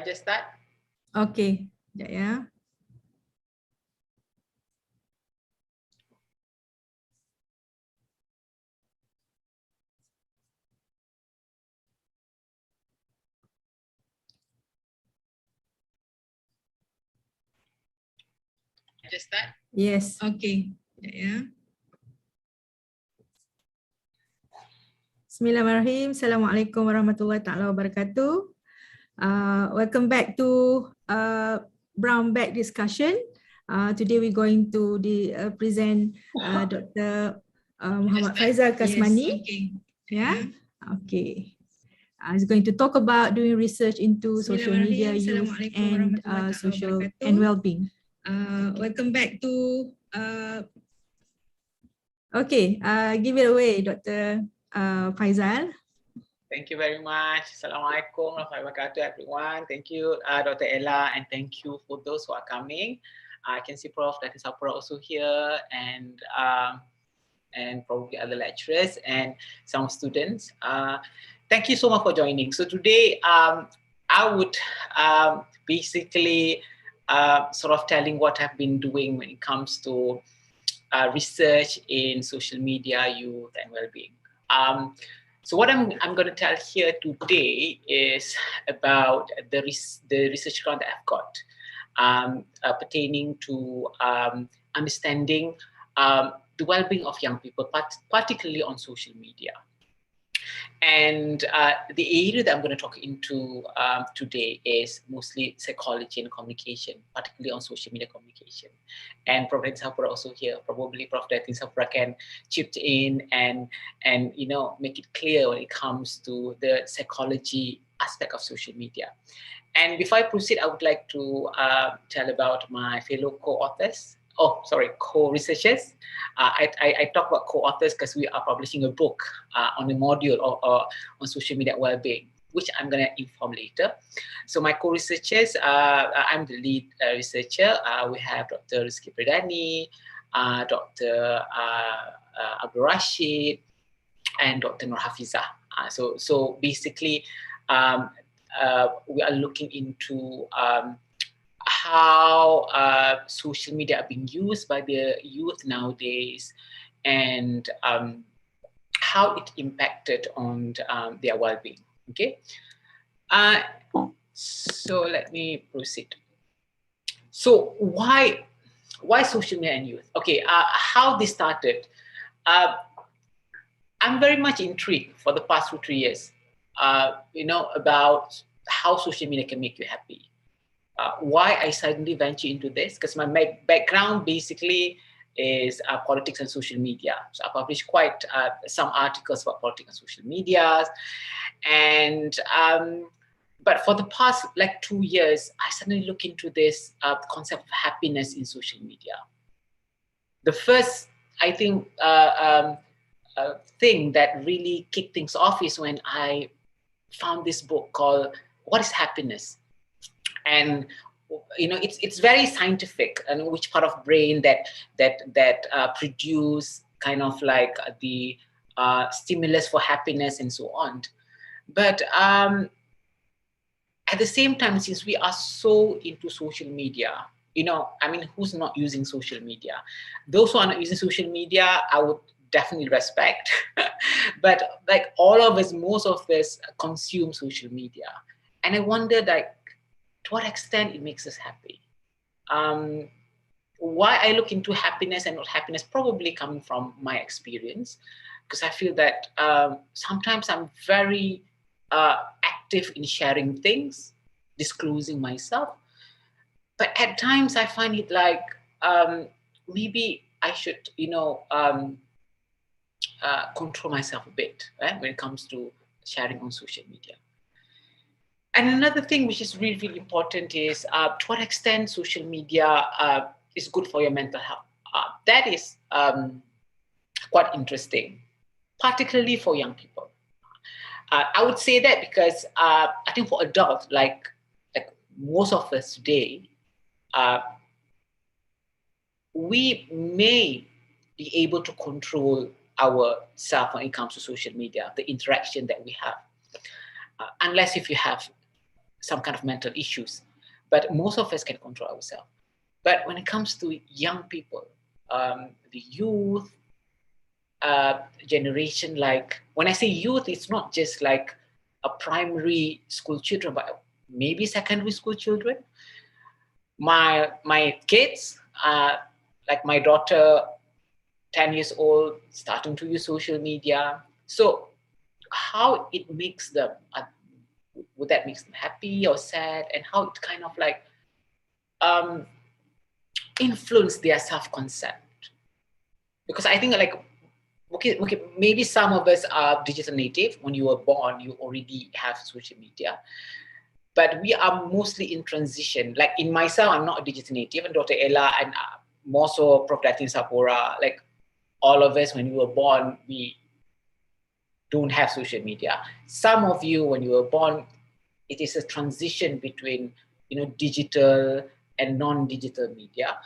just start? Okay, sekejap ya. Just start? Yes, okay. Sekejap ya. Bismillahirrahmanirrahim. Assalamualaikum warahmatullahi taala wabarakatuh. Welcome back to Brown Bag discussion. Today we're going to present Dr. Muhammad Faizal Kasmani. Yes, okay. Yeah. Okay. He's going to talk about doing research into social media use and social and well-being. Welcome back to. Okay. Give it away, Dr. Faizal. Thank you very much. Assalamualaikum warahmatullahi wabarakatuh, everyone. Thank you, Dr. Ella, and thank you for those who are coming. I can see Prof. Dr. Sapura also here, and probably other lecturers and some students. Thank you so much for joining. So today, I would basically sort of telling what I've been doing when it comes to research in social media, youth, and well-being. So what I'm going to tell here today is about the research grant that I've got pertaining to understanding the well-being of young people, particularly on social media. And the area that I'm going to talk into today is mostly psychology and communication, particularly on social media communication. And Prof. Sapura also here. Probably Prof. Sapura can chip in and make it clear when it comes to the psychology aspect of social media. And before I proceed, I would like to tell about my fellow co-authors. Co-researchers. I talk about co-authors because we are publishing a book on a module on social media well-being, which I'm going to inform later. So my co-researchers, I'm the lead researcher. We have Dr. Rizky Pradani, Dr. Abdul Rashid, and Dr. Nur Hafizah. So basically, we are looking into how social media are being used by the youth nowadays, and how it impacted on their well-being. Okay, so let me proceed. So why social media and youth? Okay, how this started. I'm very much intrigued for the past 2-3 years, about how social media can make you happy. Why I suddenly venture into this, because my background basically is politics and social media. So I published quite some articles about politics and social media. And but for the past 2 years, I suddenly look into this concept of happiness in social media. The first, I think, thing that really kicked things off is when I found this book called What is Happiness? And it's very scientific, and which part of brain that produce kind of like the stimulus for happiness and so on. But at the same time, since we are so into social media, who's not using social media? Those who are not using social media, I would definitely respect. But all of us, most of us consume social media, and I wonder to what extent it makes us happy. Why I look into happiness and not happiness, probably coming from my experience, because I feel that sometimes I'm very active in sharing things, disclosing myself, but at times I find it like maybe I should, control myself a bit, right, when it comes to sharing on social media. And another thing which is really, really important is to what extent social media is good for your mental health. That is quite interesting, particularly for young people. I would say that because I think for adults, like most of us today, we may be able to control ourselves when it comes to social media, the interaction that we have. Unless if you have some kind of mental issues, but most of us can control ourselves. But when it comes to young people, the youth generation, like when I say youth, it's not just like a primary school children, but maybe secondary school children. My kids, like my daughter, 10 years old, starting to use social media. So how it makes them, would that make them happy or sad, and how it kind of like influence their self-concept? Because I think like, okay, maybe some of us are digital native. When you were born, you already have social media. But we are mostly in transition. Like in myself, I'm not a digital native, and Dr. Ella, and more so Prof. Datin Sapura, like all of us, when we were born, we don't have social media. Some of you, when you were born, it is a transition between, digital and non-digital media.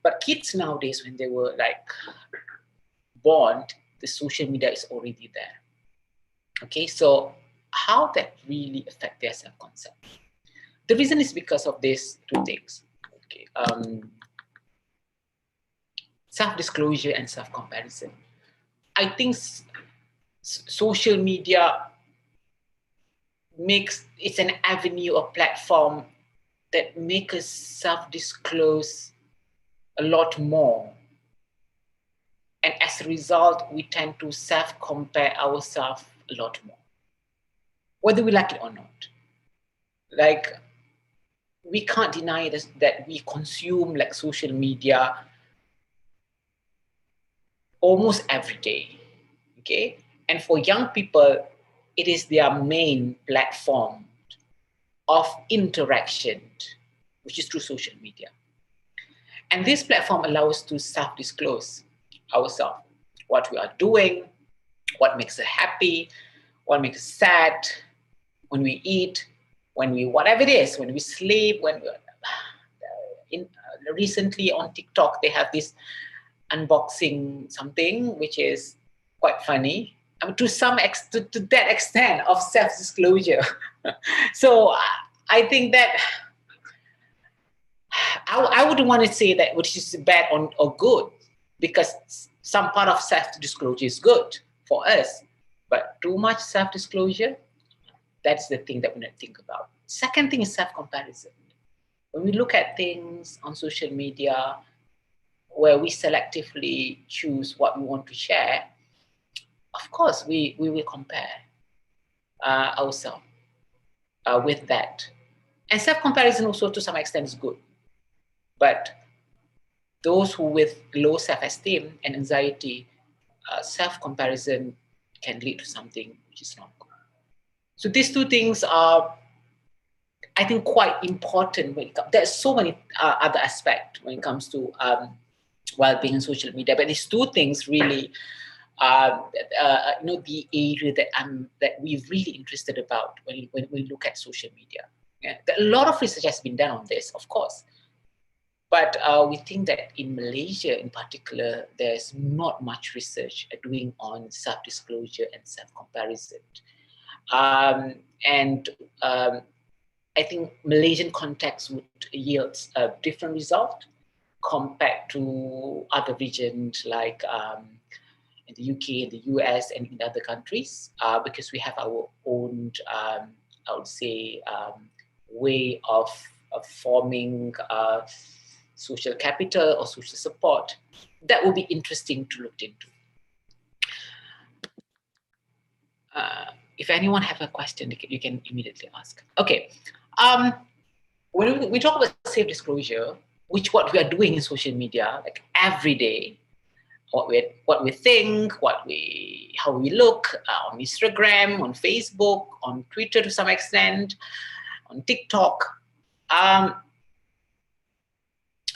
But kids nowadays, when they were like born, the social media is already there. Okay, so how that really affect their self-concept? The reason is because of these two things. Okay, self-disclosure and self-comparison. I think social media it's an avenue or platform that makes us self-disclose a lot more. And as a result, we tend to self-compare ourselves a lot more, whether we like it or not. Like, we can't deny this, that we consume like social media almost every day, okay? And for young people, it is their main platform of interaction, which is through social media. And this platform allows us to self-disclose ourselves, what we are doing, what makes us happy, what makes us sad, when we eat, when we, whatever it is, when we sleep, when we, recently on TikTok, they have this unboxing something, which is quite funny. I mean, to that extent of self-disclosure. So I think that I wouldn't want to say that which is bad or good, because some part of self-disclosure is good for us, but too much self-disclosure, that's the thing that we need to think about. Second thing is self-comparison. When we look at things on social media where we selectively choose what we want to share, of course, we will compare ourselves with that. And self-comparison also to some extent is good. But those who with low self-esteem and anxiety, self-comparison can lead to something which is not good. So these two things are, I think, quite important. There's so many other aspects when it comes to well-being and social media, but these two things really, the area that we're really interested about when we look at social media. Yeah. A lot of research has been done on this, of course, but we think that in Malaysia, in particular, there's not much research doing on self-disclosure and self-comparison, and I think Malaysian context would yield a different result compared to other regions like in the UK, in the US, and in other countries, because we have our own, I would say, way of forming social capital or social support. That will be interesting to look into. If anyone have a question, you can immediately ask. Okay. When we talk about safe disclosure, which what we are doing in social media, like every day, what we think, how we look on Instagram, on Facebook, on Twitter to some extent, on TikTok.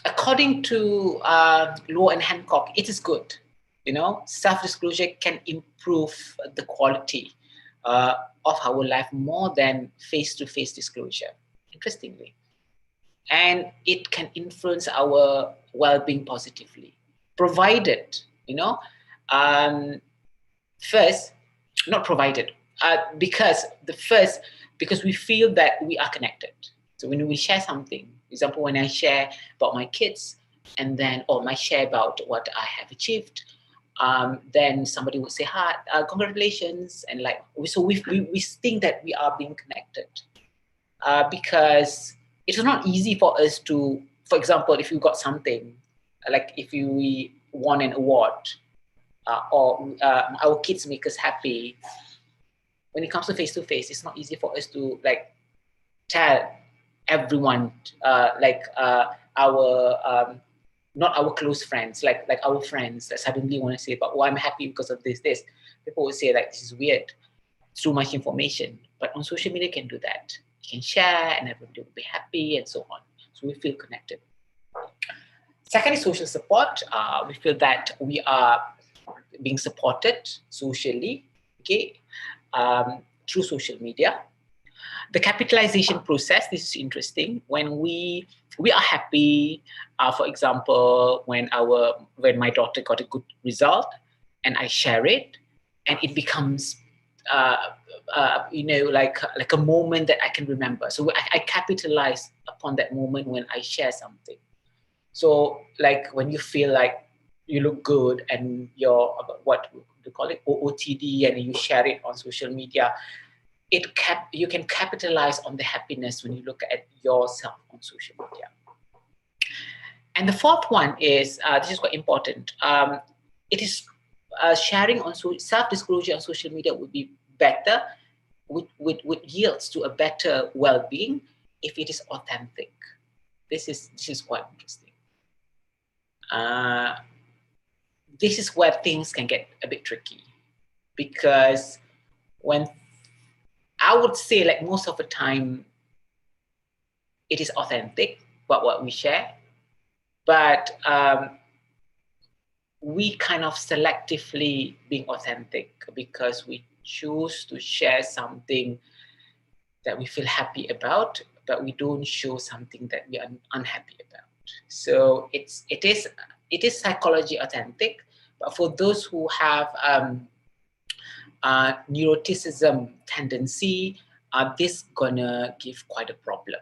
According to Law and Hancock, it is good. Self-disclosure can improve the quality of our life more than face-to-face disclosure, interestingly. And it can influence our well-being positively, provided, first, not provided, because we feel that we are connected. So when we share something, for example, when I share about my kids, and then I share about what I have achieved, then somebody would say, "Hi, congratulations," and like so we think that we are being connected, because it's not easy for us to, for example, if you got something, like if we won an award, or our kids make us happy. When it comes to face-to-face, it's not easy for us to like tell everyone, our not our close friends, like our friends that suddenly want to say, "But I'm happy because of this." People would say like, "This is weird. It's too much information." But on social media, you can do that. You can share, and everybody will be happy, and so on. So we feel connected. Second is social support. We feel that we are being supported socially, okay, through social media. The capitalization process, this is interesting. When we are happy, for example, when my daughter got a good result, and I share it, and it becomes like a moment that I can remember. So I capitalize upon that moment when I share something. So like when you feel like you look good and you're, what do you call it, OOTD, and you share it on social media, you can capitalize on the happiness when you look at yourself on social media. And the fourth one is, this is quite important, it is sharing on self-disclosure on social media would be better, would yields to a better well-being if it is authentic. This is quite interesting. This is where things can get a bit tricky, because when I would say, like, most of the time it is authentic about what we share, but we kind of selectively being authentic because we choose to share something that we feel happy about, but we don't show something that we are unhappy about. So it is psychology authentic, but for those who have neuroticism tendency, this gonna give quite a problem.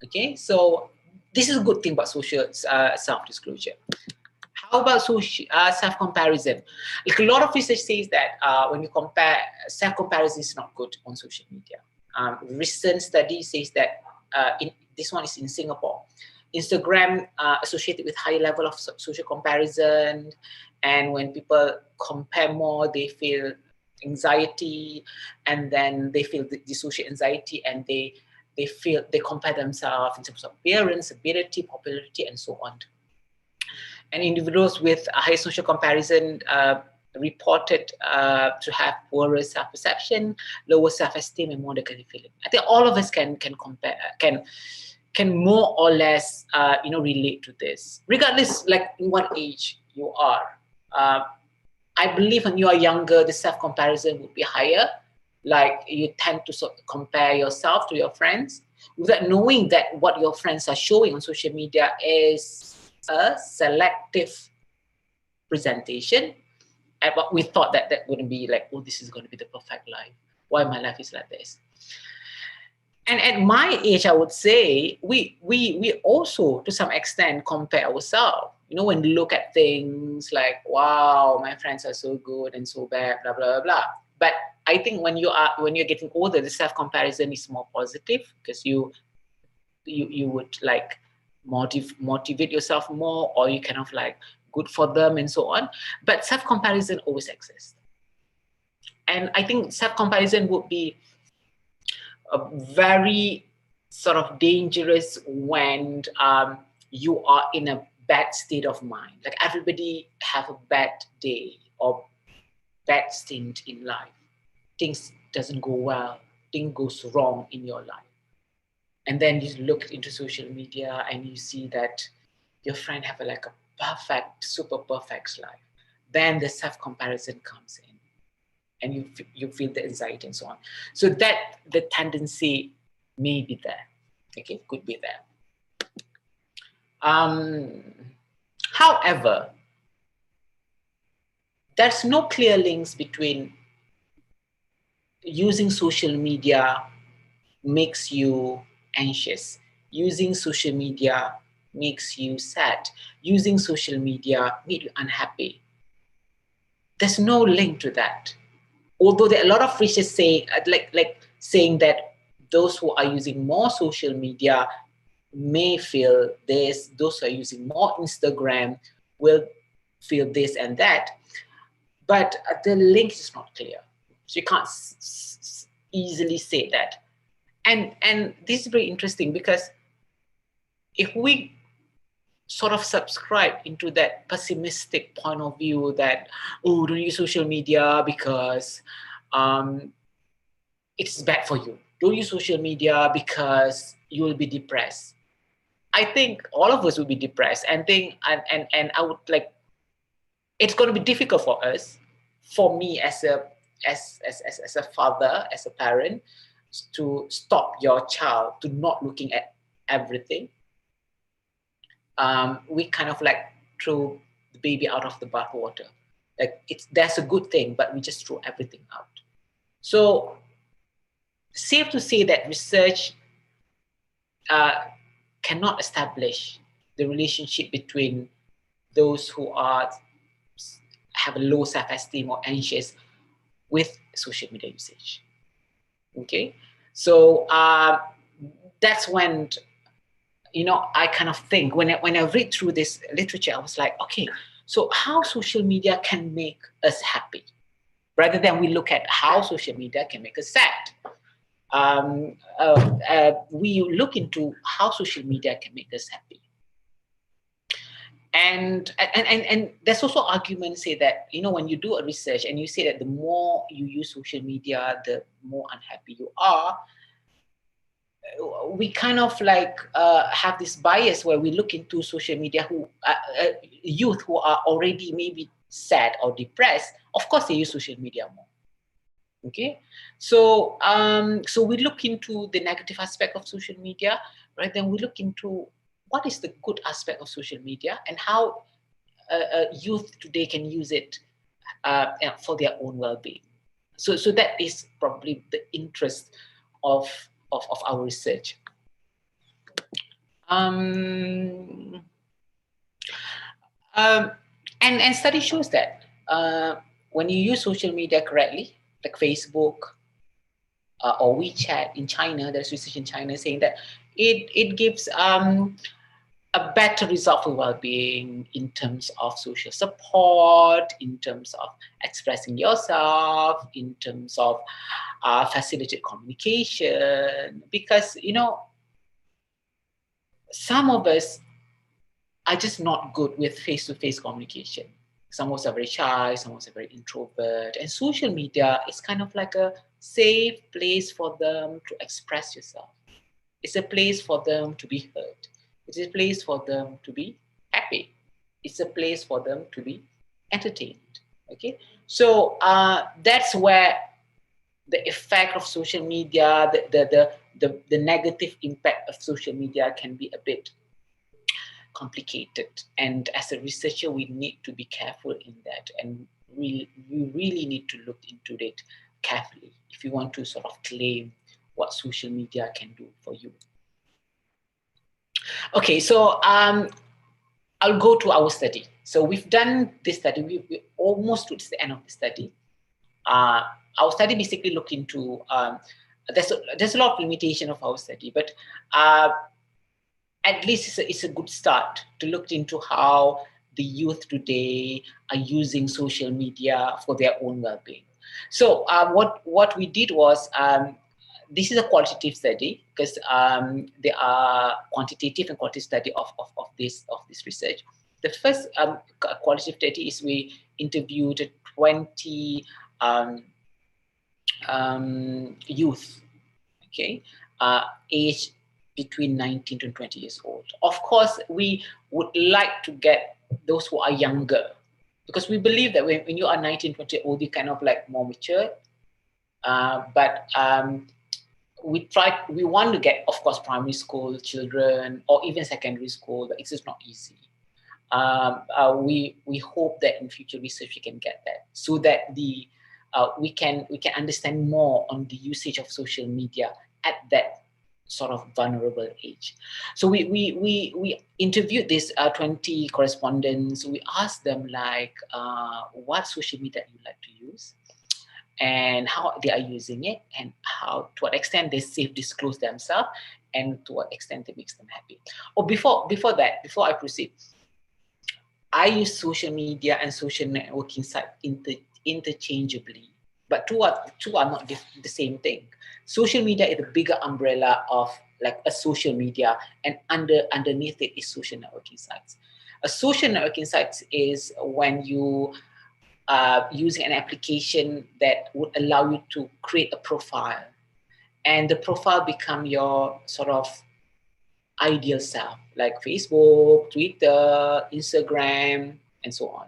Okay, so this is a good thing about social self-disclosure. How about social self-comparison? Like, a lot of research says that when you compare, self-comparison is not good on social media. Recent study says that this one is in Singapore. Instagram associated with high level of social comparison, and when people compare more, they feel anxiety, and then they feel the social anxiety, and they compare themselves in terms of appearance, ability, popularity, and so on. And individuals with a high social comparison reported to have poorer self-perception, lower self-esteem, and more negative feeling. I think all of us can compare, can more or less relate to this, regardless like in what age you are. I believe when you are younger, the self-comparison would be higher. Like, you tend to sort of compare yourself to your friends without knowing that what your friends are showing on social media is a selective presentation. But we thought that wouldn't be like, oh, this is going to be the perfect life. Why my life is like this? And at my age, I would say we also, to some extent, compare ourselves. When we look at things like, wow, my friends are so good and so bad, blah, blah, blah, blah. But I think when you're getting older, the self-comparison is more positive, because you would like motivate yourself more, or you kind of like good for them and so on. But self-comparison always exists. And I think self-comparison would be a very sort of dangerous when you are in a bad state of mind. Like, everybody have a bad day or bad stint in life. Things doesn't go well, things goes wrong in your life. And then you look into social media and you see that your friend have a perfect, super perfect life. Then the self-comparison comes in, and you feel the anxiety and so on. So that the tendency may be there. Okay, could be there. However, there's no clear links between using social media makes you anxious. Using social media makes you sad. Using social media makes you unhappy. There's no link to that. Although there are a lot of research say, saying that those who are using more social media may feel this, those who are using more Instagram will feel this and that, but the link is not clear. So you can't easily say that. And this is very interesting because if we sort of subscribe into that pessimistic point of view that, oh, don't use social media because it's bad for you. Don't use social media because you will be depressed. I think all of us will be depressed and I would like, it's going to be difficult for us, for me as a father, as a parent, to stop your child to not looking at everything. We kind of like throw the baby out of the bathwater. Like that's a good thing, but we just throw everything out. So safe to say that research cannot establish the relationship between those who have a low self-esteem or anxious with social media usage. Okay, so that's when, you know, I kind of think when I read through this literature, I was like, okay, so how social media can make us happy, rather than we look at how social media can make us sad. We look into how social media can make us happy. And there's also arguments say that, you know, when you do a research and you say that the more you use social media, the more unhappy you are, we kind of like have this bias where we look into social media who youth who are already maybe sad or depressed. Of course, they use social media more. Okay, so so we look into the negative aspect of social media, right? Then we look into what is the good aspect of social media and how youth today can use it for their own well-being. So that is probably the interest of our research. And study shows that when you use social media correctly, like Facebook or WeChat in China, there's research in China saying that it gives a better result for well-being in terms of social support, in terms of expressing yourself, in terms of facilitated communication. Because, you know, some of us are just not good with face-to-face communication. Some of us are very shy, some of us are very introvert, and social media is kind of like a safe place for them to express yourself. It's a place for them to be heard. It's a place for them to be happy. It's a place for them to be entertained. Okay, so that's where the effect of social media, the negative impact of social media can be a bit complicated. And as a researcher, we need to be careful in that, and we really need to look into it carefully if you want to sort of claim what social media can do for you. Okay, so I'll go to our study. So we've done this study. We almost to the end of the study. Our study basically looked into, there's a lot of limitation of our study, but at least it's a good start to look into how the youth today are using social media for their own well-being. So what we did was, this is a qualitative study because there are quantitative and qualitative study of this research. The first qualitative study is we interviewed 20 youth, okay, aged between 19 to 20 years old. Of course, we would like to get those who are younger, because we believe that when you are 19, 20 old, you're kind of like more mature. But we want to get, of course, primary school children or even secondary school, but it's just not easy. We hope that in future research we can get that, so that the we can understand more on the usage of social media at that sort of vulnerable age. So we interviewed these 20 correspondents. We asked them like what social media you like to use, and how they are using it, and how, to what extent they self-disclose themselves, and to what extent it makes them happy. Oh, before I proceed, I use social media and social networking sites interchangeably, but two are not the same thing. Social media is a bigger umbrella of like a social media, and underneath it is social networking sites. A social networking site is when you using an application that would allow you to create a profile, and the profile become your sort of ideal self, like Facebook, Twitter, Instagram, and so on.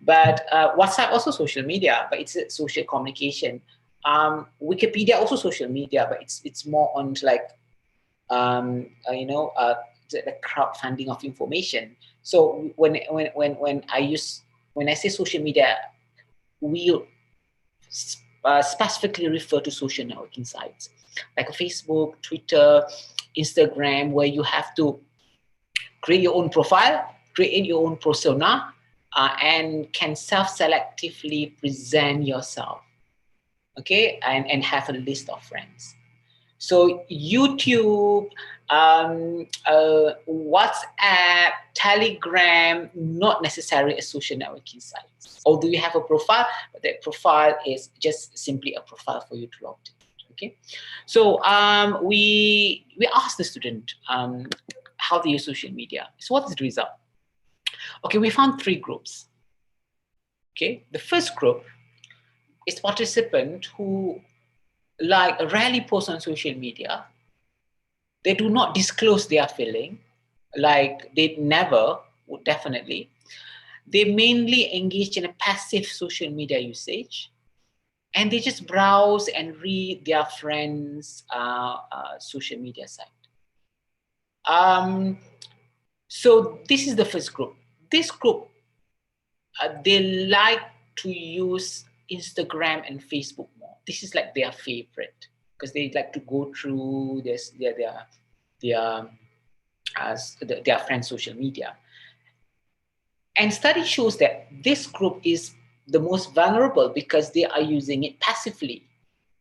But WhatsApp also social media, but it's a social communication. Wikipedia also social media, but it's more on like the crowdfunding of information. So when I say social media, we specifically refer to social networking sites like Facebook, Twitter, Instagram, where you have to create your own profile, create your own persona, and can self-selectively present yourself, okay, and have a list of friends. So YouTube, WhatsApp, Telegram, not necessarily a social networking site. Although you have a profile, but that profile is just simply a profile for you to log in. Okay, so we asked the student how they use social media. So what is the result? Okay, we found 3 groups. Okay, the first group is participants who like rarely post on social media. They do not disclose their feeling, like they never would definitely. They mainly engage in a passive social media usage, and they just browse and read their friends' social media site. So this is the first group. This group, they like to use Instagram and Facebook more. This is like their favorite because they like to go through their friends' social media. And study shows that this group is the most vulnerable because they are using it passively.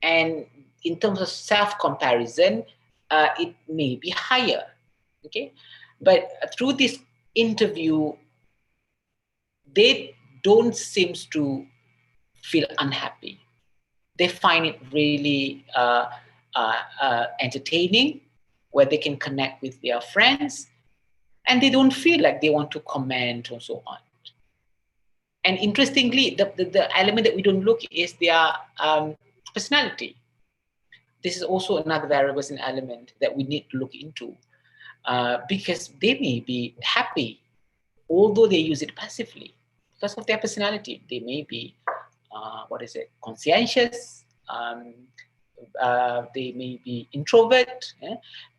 And in terms of self-comparison, it may be higher, okay? But through this interview, they don't seem to feel unhappy. They find it really entertaining, where they can connect with their friends, and they don't feel like they want to comment and so on. And interestingly, the element that we don't look is their personality. This is also another variable and element that we need to look into because they may be happy, although they use it passively because of their personality. They may be, conscientious. They may be introvert,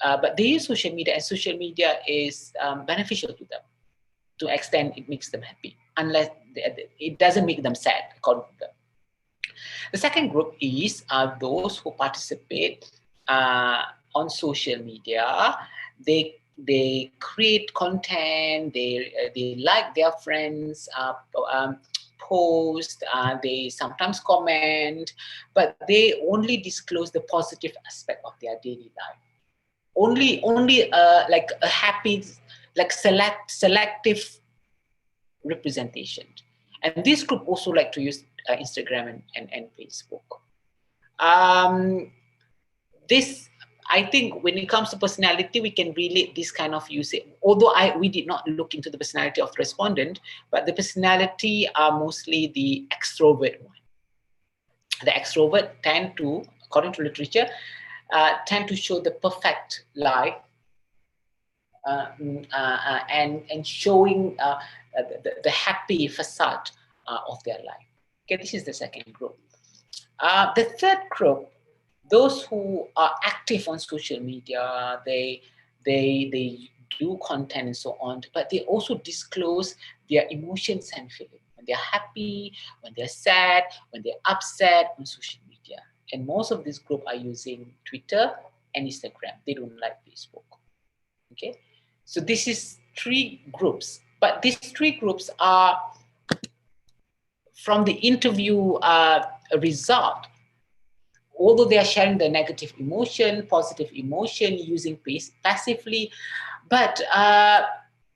but they use social media, and social media is beneficial to them to an extent it makes them happy, unless it doesn't make them sad, according to them. The second group is those who participate on social media. They create content. They like their friends' post. They sometimes comment, but they only disclose the positive aspect of their daily life. Only like a happy, like selective representation. And this group also like to use Instagram and Facebook. This, I think, when it comes to personality, we can relate this kind of usage. Although we did not look into the personality of the respondent, but the personality are mostly the extrovert one. The extrovert tend to, according to literature, tend to show the perfect life and showing the happy facade of their life. Okay, this is the second group. The third group, those who are active on social media, they do content and so on, but they also disclose their emotions and feelings. when they're happy, when they're sad, when they're upset on social media. And most of this group are using Twitter and Instagram. They don't like Facebook. Okay, so this is 3 groups, but these 3 groups are from the interview result. Although they are sharing the negative emotion, positive emotion, using passively, but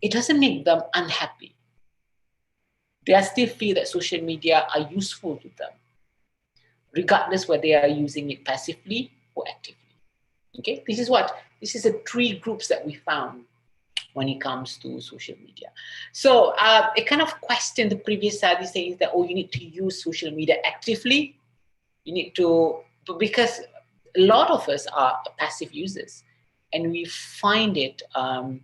it doesn't make them unhappy. They still feel that social media are useful to them, regardless whether they are using it passively or actively. Okay, this is the 3 groups that we found when it comes to social media. So it kind of questioned the previous study saying that, oh, you need to use social media actively. You need to, because a lot of us are passive users, and we find it kind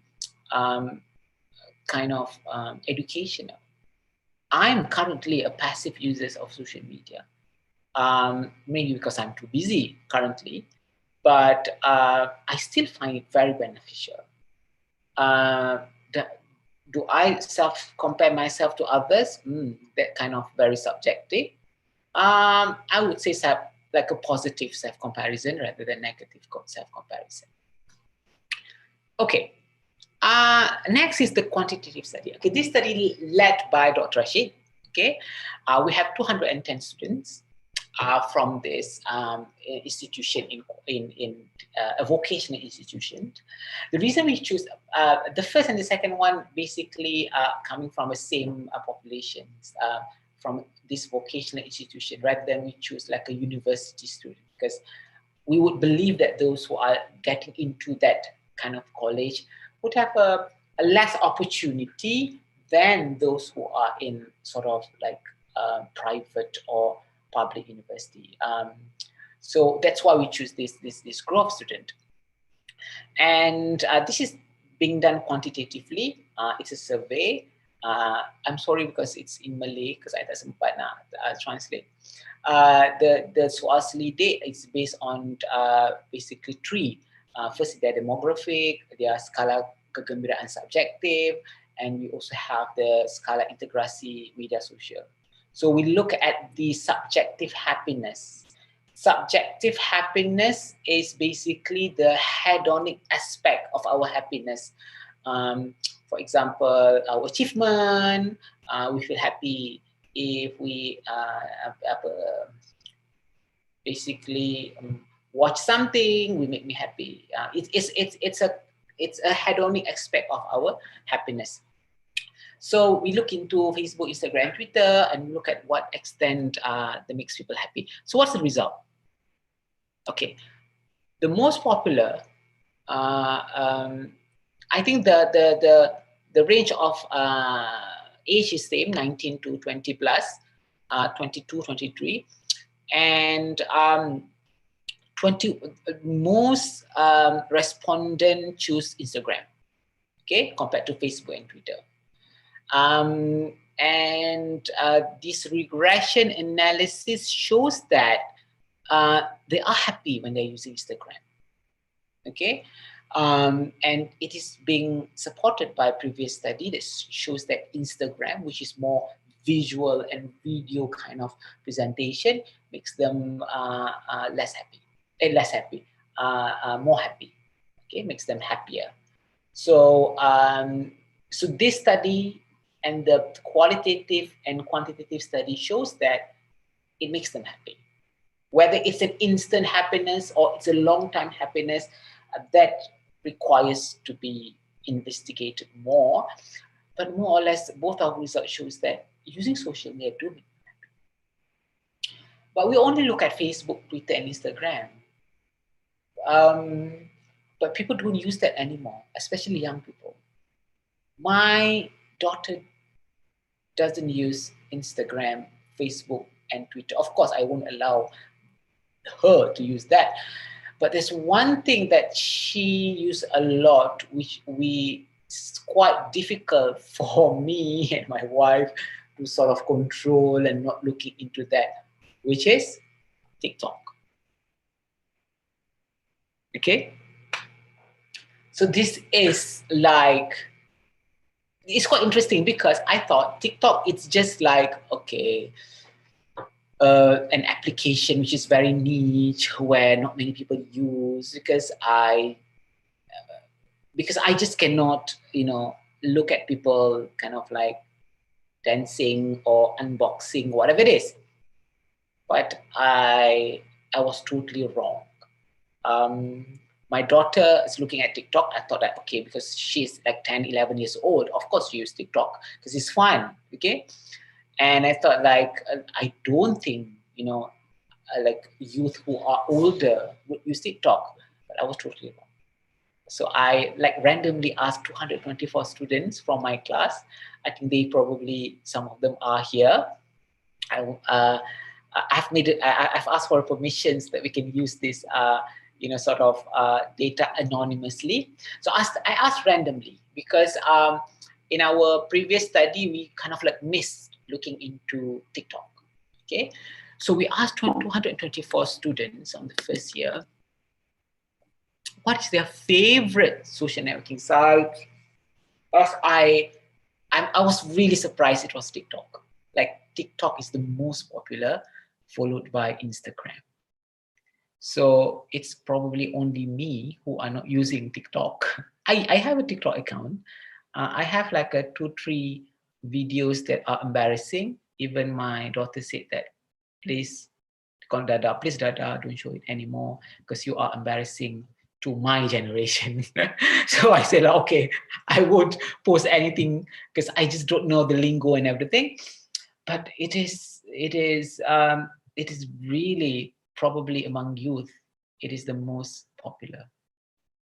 of educational. I'm currently a passive user of social media, maybe because I'm too busy currently, but I still find it very beneficial. Do I compare myself to others? That kind of very subjective. I would say like a positive self-comparison rather than negative self-comparison. Okay. Next is the quantitative study. Okay, this study led by Dr. Rashid. Okay, we have 210 students from this institution in a vocational institution. The reason we choose the first and the second one basically coming from the same population from this vocational institution, rather than we choose like a university student, because we would believe that those who are getting into that kind of college would have a less opportunity than those who are in sort of like private or public university. So that's why we choose this group of student. And this is being done quantitatively. It's a survey. I'm sorry because it's in Malay because I doesn't translate. The Swahili data is based on basically 3. First, their demographic, their skala kegembiraan subjective, and we also have the skala integrasi media sosial. So we look at the subjective happiness. Subjective happiness is basically the hedonic aspect of our happiness. For example, our achievement, we feel happy if we basically watch something, we make me happy. It's a hedonic aspect of our happiness. So we look into Facebook, Instagram, Twitter, and look at what extent that makes people happy. So what's the result? Okay, the most popular, I think the range of age is same, 19 to 20 plus, 22, 23, and most respondent choose Instagram, okay, compared to Facebook and Twitter. And this regression analysis shows that they are happy when they're using Instagram, okay? And it is being supported by a previous study that shows that Instagram, which is more visual and video kind of presentation, makes them more happy, okay, makes them happier. So, so this study and the qualitative and quantitative study shows that it makes them happy. Whether it's an instant happiness or it's a long-time happiness, that requires to be investigated more. But more or less, both our results shows that using social media do make them happy. But we only look at Facebook, Twitter, and Instagram. But people don't use that anymore, especially young people. My daughter doesn't use Instagram, Facebook, and Twitter. Of course, I won't allow her to use that. But there's one thing that she uses a lot, which it's quite difficult for me and my wife to sort of control and not looking into that, which is TikTok. Okay? So this is like, it's quite interesting because I thought TikTok, it's just like, okay, an application which is very niche where not many people use, because I just cannot, look at people kind of like dancing or unboxing, whatever it is. But I was totally wrong. My daughter is looking at TikTok. I thought that, okay, because she's like 10, 11 years old, of course she uses TikTok because it's fun, okay? And I thought like, I don't think, like youth who are older would use TikTok, but I was totally wrong. So I like randomly asked 224 students from my class. I think some of them are here. I've asked for permissions that we can use this, sort of data anonymously. So I asked randomly because in our previous study, we kind of like missed looking into TikTok. Okay. So we asked 224 students on the first year, what is their favorite social networking site? As I was really surprised it was TikTok. Like TikTok is the most popular, followed by Instagram. So it's probably only me who are not using TikTok. I have a TikTok account. I have like a 2-3 videos that are embarrassing. Even my daughter said that, please, please Dada, don't show it anymore because you are embarrassing to my generation. So I said, okay, I won't post anything because I just don't know the lingo and everything. But it is really probably among youth, it is the most popular.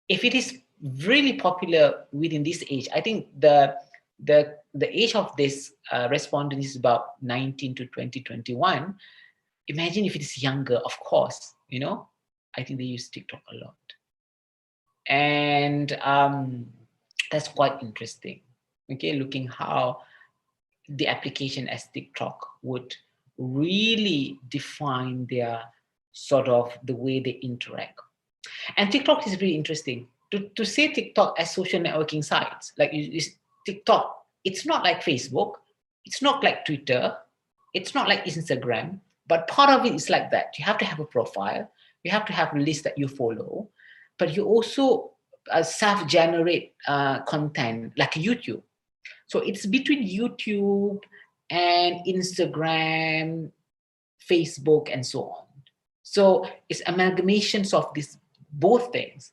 If it is really popular within this age, I think the age of this respondent is about 19 to 21. Imagine if it is younger, of course, I think they use TikTok a lot. And that's quite interesting. Okay, looking how the application as TikTok would really define their sort of the way they interact. And TikTok is really interesting. To say TikTok as social networking sites, like TikTok, it's not like Facebook, it's not like Twitter, it's not like Instagram, but part of it is like that. You have to have a profile, you have to have a list that you follow, but you also self-generate content like YouTube. So it's between YouTube and Instagram, Facebook, and so on. So it's amalgamations of these both things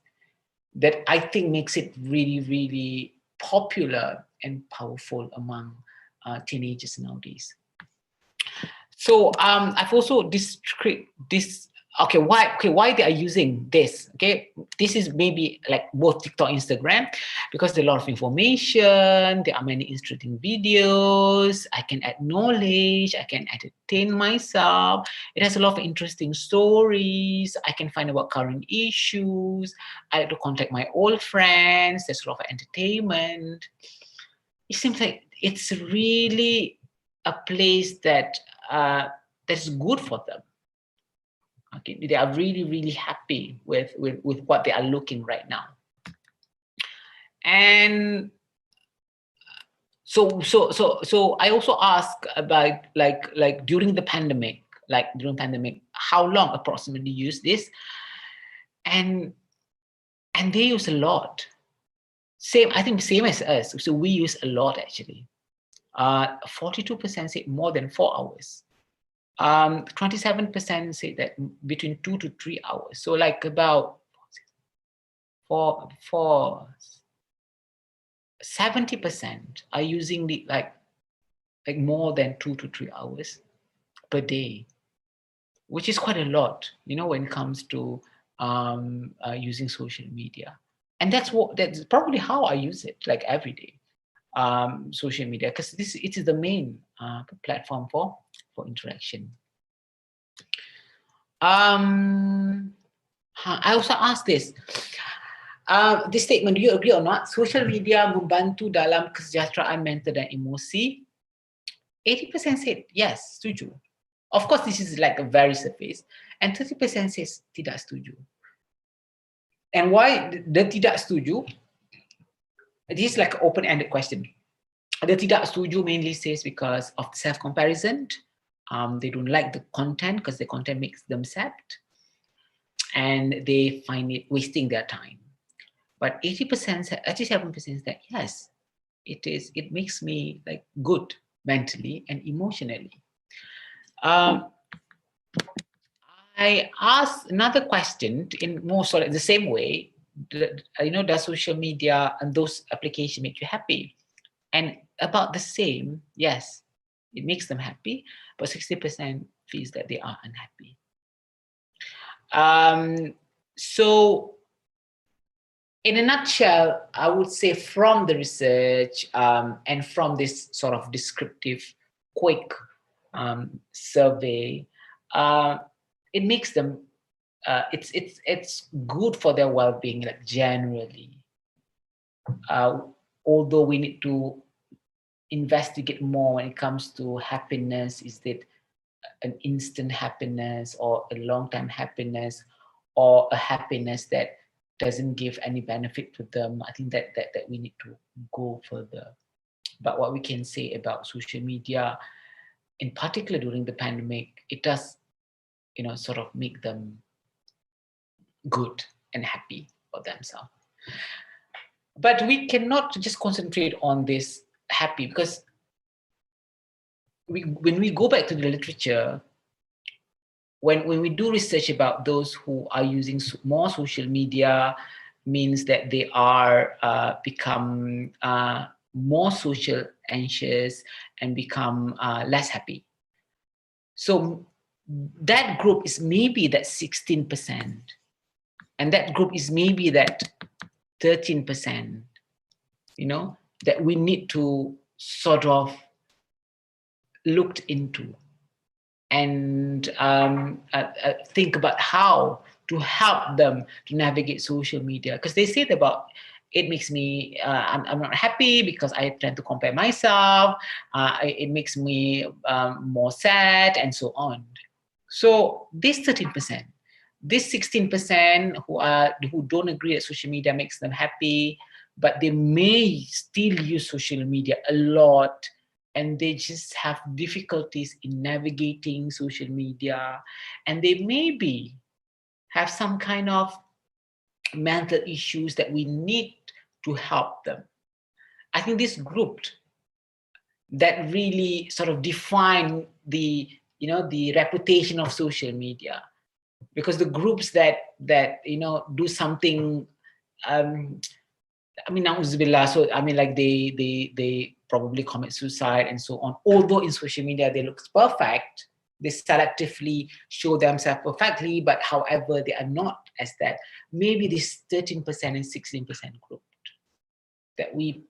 that I think makes it really, really popular and powerful among teenagers nowadays. So I've also why they are using this. Okay, this is maybe like both TikTok, Instagram, because there's a lot of information, there are many interesting videos, I can add knowledge, I can entertain myself, it has a lot of interesting stories, I can find about current issues, I like to contact my old friends, there's a lot of entertainment. It seems like it's really a place that that's good for them. Okay, they are really, really happy with what they are looking right now. And so I also ask about like during the pandemic, how long approximately you use this? And they use a lot. I think same as us. So we use a lot actually. 42% say more than 4 hours. 27% say that between 2 to 3 hours. So like about 70% are using the like more than 2 to 3 hours per day, which is quite a lot, when it comes to using social media. And that's probably how I use it, like every day. Social media, because it is the main platform for interaction. I also asked this statement, do you agree or not? Social media membantu dalam kesejahteraan mental dan emosi. 80% said yes, setuju. Of course, this is like a very surface, and 30% says tidak setuju. And why the tidak setuju? This is like an open-ended question. The tidak setuju mainly says because of self-comparison. They don't like the content because the content makes them sad, and they find it wasting their time. But 80%, 87% that yes, it makes me like good mentally and emotionally. I asked another question in more sort of the same way. Does social media and those applications make you happy? And about the same, yes, it makes them happy, but 60% feels that they are unhappy. So in a nutshell, I would say from the research and from this sort of descriptive, quick survey, it makes them, it's good for their well-being, like generally. Although we need to investigate more when it comes to happiness, is that an instant happiness or a long-term happiness or a happiness that doesn't give any benefit to them? I think that we need to go further. But what we can say about social media, in particular during the pandemic, it does, sort of make them good and happy for themselves. But we cannot just concentrate on this happy, because when we go back to the literature, when we do research about those who are using more social media, means that they are become more social anxious and become less happy. So that group is maybe that 16%, and that group is maybe that 13%, that we need to sort of looked into and think about how to help them to navigate social media. Because they said about, it makes me, I'm not happy because I tend to compare myself, it makes me more sad, and so on. So this 13%, this 16% who don't agree that social media makes them happy, but they may still use social media a lot, and they just have difficulties in navigating social media, and they maybe have some kind of mental issues that we need to help them. I think this group that really sort of define the the reputation of social media, because the groups that do something, na'uzubillah, so like they probably commit suicide and so on. Although in social media they look perfect, they selectively show themselves perfectly, but however they are not as that. Maybe this 13% and 16% group that we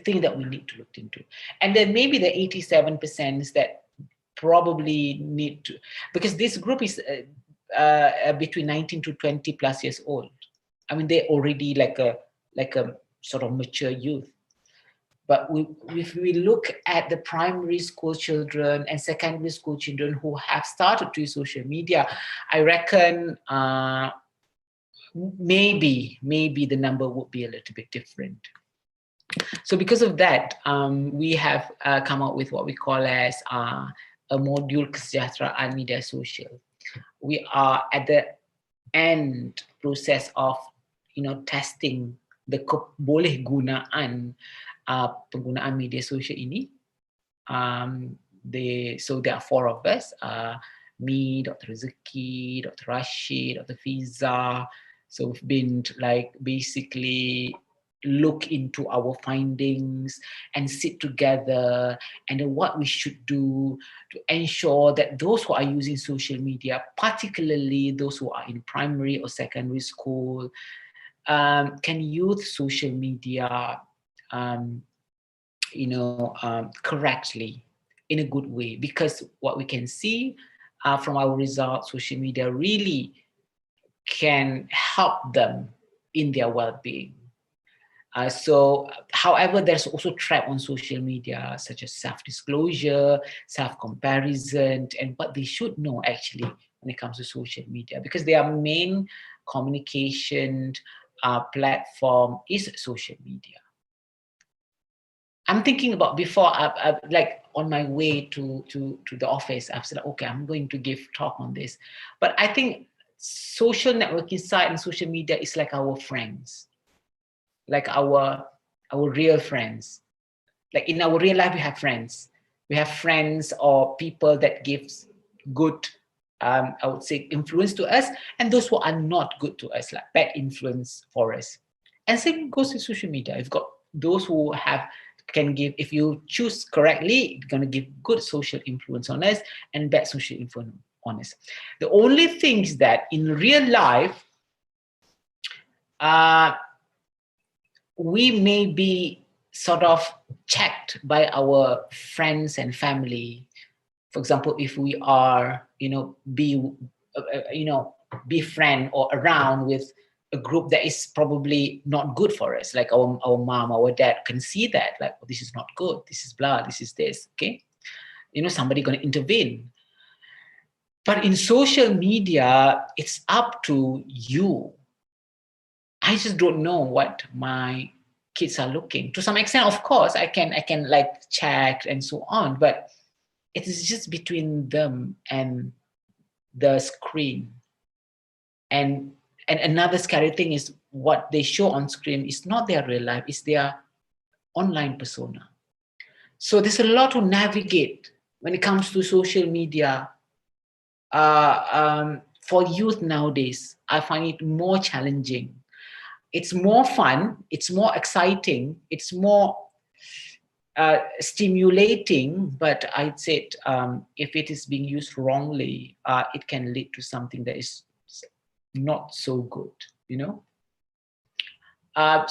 think that we need to look into. And then maybe the 87% that probably need to, because this group is between 19 to 20 plus years old. They're already like a sort of mature youth. But if we look at the primary school children and secondary school children who have started to use social media, I reckon maybe the number would be a little bit different. So because of that, we have come up with what we call as a module kesejahteraan media social. We are at the end process of testing the boleh gunaan penggunaan media sosial ini. So there are 4 of us, me, Dr. Rezeki, Dr. Rashid, Dr. Fiza. So we've been basically look into our findings and sit together and then what we should do to ensure that those who are using social media, particularly those who are in primary or secondary school, can use social media correctly, in a good way. Because what we can see from our results, social media really can help them in their well-being. However, there's also trap on social media, such as self-disclosure, self-comparison, and what they should know actually when it comes to social media, because their main communication platform is social media. I'm thinking about before, like on my way to the office, I've said, okay, I'm going to give talk on this. But I think social networking site and social media is like our friends, like our real friends. Like in our real life, we have friends. We have friends or people that gives good, I would say, influence to us, and those who are not good to us, like bad influence for us. And same goes with social media. You've got those who can give, if you choose correctly, it's going to give good social influence on us and bad social influence on us. The only thing is that in real life, we may be sort of checked by our friends and family. For example, if we are, befriend or around with a group that is probably not good for us, like our mom, our dad can see that, like, oh, this is not good, this is blah, this is this, okay? Somebody going to intervene. But in social media, it's up to you. I just don't know what my kids are looking. To some extent, of course, I can like check and so on, but it is just between them and the screen. And another scary thing is what they show on screen is not their real life, it's their online persona. So there's a lot to navigate when it comes to social media. For youth nowadays, I find it more challenging. It's more fun, it's more exciting, it's more stimulating, but I'd say if it is being used wrongly, it can lead to something that is not so good,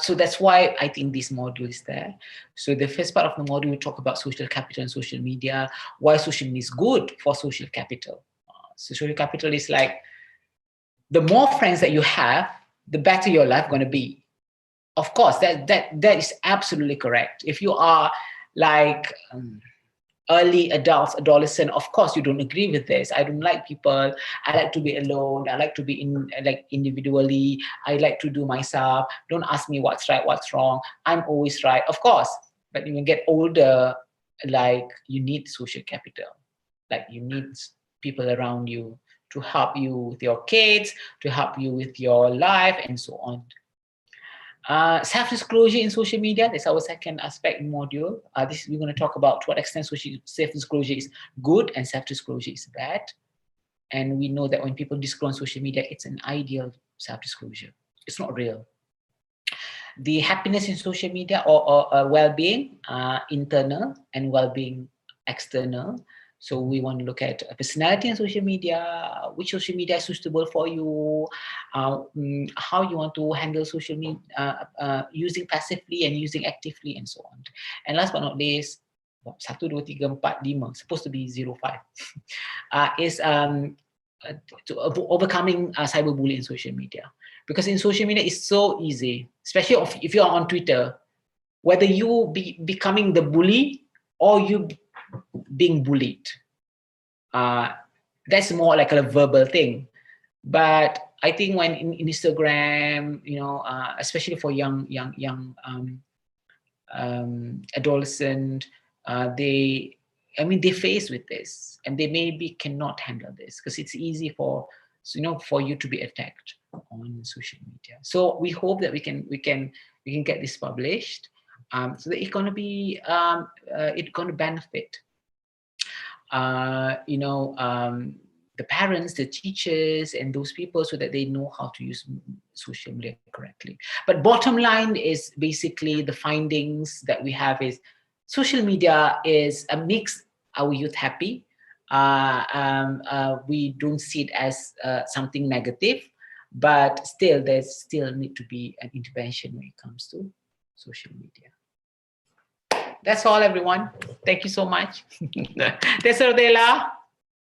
So that's why I think this module is there. So the first part of the module, we talk about social capital and social media, why social media is good for social capital. So social capital is like, the more friends that you have, the better your life going to be. Of course, that is absolutely correct. If you are like early adults, adolescent, of course you don't agree with this. I don't like people. I like to be alone. I like to be individually. I like to do myself. Don't ask me what's right, what's wrong. I'm always right, of course. But when you get older, like, you need social capital. Like, you need people around you to help you with your kids, to help you with your life, and so on. Self-disclosure in social media, that's our second aspect module. We're going to talk about to what extent self-disclosure is good and self-disclosure is bad. And we know that when people disclose on social media, it's an ideal self-disclosure. It's not real. The happiness in social media, or well-being, internal, and well-being external. So we want to look at personality in social media, which social media is suitable for you, how you want to handle social media, using passively and using actively, and so on. And last but not least, 1, 2, 3, 4, 5, supposed to be 0, 5, is to overcoming cyberbullying in social media. Because in social media, it's so easy, especially if you're on Twitter, whether you becoming the bully or you being bullied. That's more like a verbal thing. But I think when in Instagram, especially for young adolescent, they face with this, and they maybe cannot handle this because it's easy for you to be attacked on social media. So we hope that we can get this published, so that it's gonna be it's gonna benefit the parents, the teachers, and those people, so that they know how to use social media correctly. But bottom line is basically the findings that we have is social media makes our youth happy. We don't see it as something negative, but still there's still need to be an intervention when it comes to social media. That's all, everyone. Thank you so much. That's Ardela.